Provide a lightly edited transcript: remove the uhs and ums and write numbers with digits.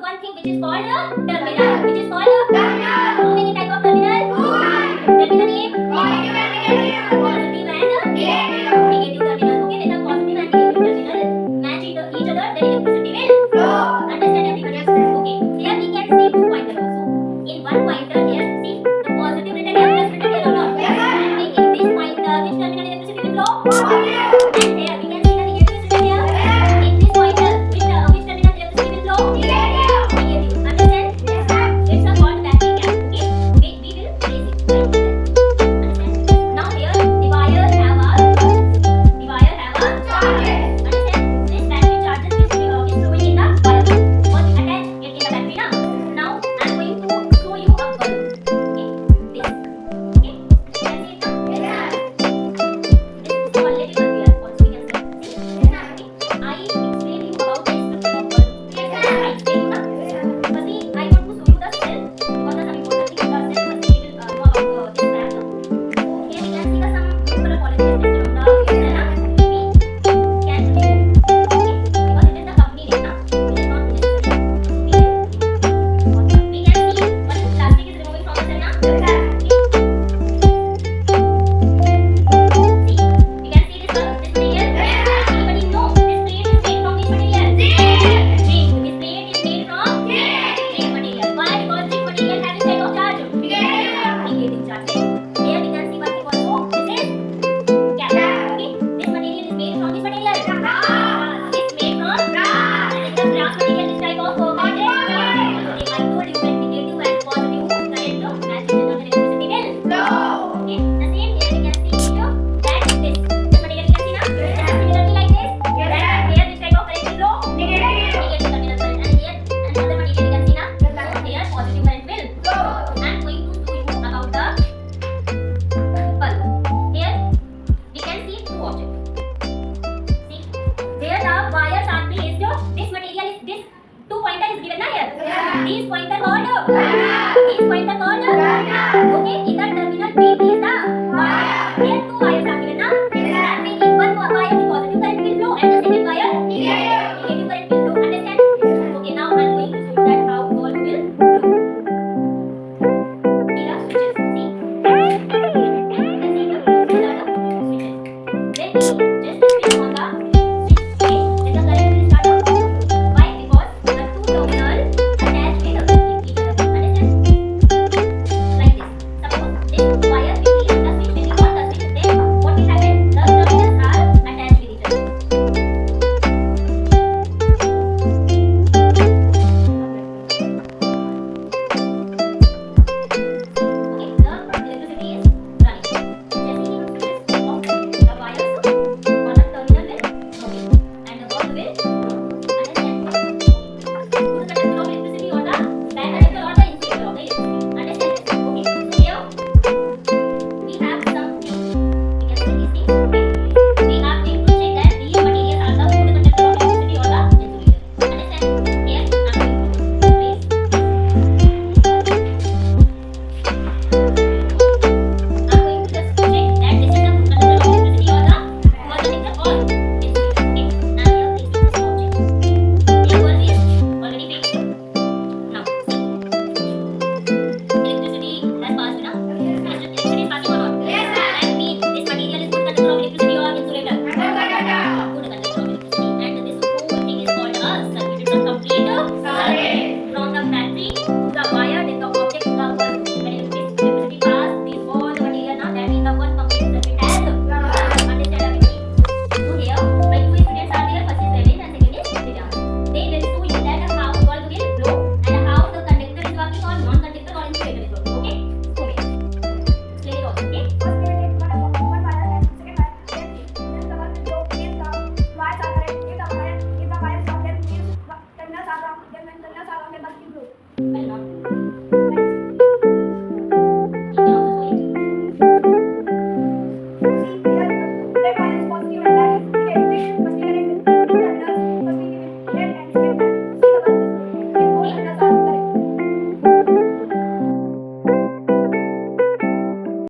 one thing which is called a terminal. Which is called a terminal. How many type of terminal? Tell me the name. Positive and negative. Positive and negative. Negative terminal. Okay, when the positive and negative terminal match each other, then electricity will flow. Understand everybody? Okay. Here we can see two pointer also. In one pointer here, see the positive written here, plus written here or not? Yes. And in this pointer, which terminal electricity will flow? Positive. And here we can see the negative is written here. In this pointer, which terminal electricity will flow? Negative. Negative. Understand? Yes. It's a called battery cap. Okay. We will erase it. Right? Understand? Now here the wire have a charges. Understand? This battery charges is flowing in the wire. What we attach it in the battery now. Now I'm going to show you a bulb. Okay. This. Okay. Can you see it now? Yes. This is one little bulb here. Also we can see. See? I explain you about the structure of bulb. Yes. I explain you now. But see, I want to show you the cell because the some important thing is the cell. First we will know about this diagram. So here we can see the some number of polyethylene on the cell. We can remove it. Okay. Because it is the company name now. It is not necessary. We can see what plastic is removing from the cell now. Okay. See, we can see this material. Anybody know this plate is made from which material? Zinc. This plate is made from zinc material. Why? Because zinc material has this type of charge. Negative charge. Here we can see one thing also. This is cap. Okay. This material is made from which material? It's made from brass. This is the brass material. This type of content. I told you when negative and positive current match each other, electricity will flow. Okay. The same here we can see here that this material you can see now. Similarly like this. That here this type of current will flow. Negative terminal current. And here another material you can see now. Here positive current will flow. I'm going to show you about the bulb. Here we can see two objects. See, where the wires are placed, this material is this two pointer is given na here. These pointer called. Okay. In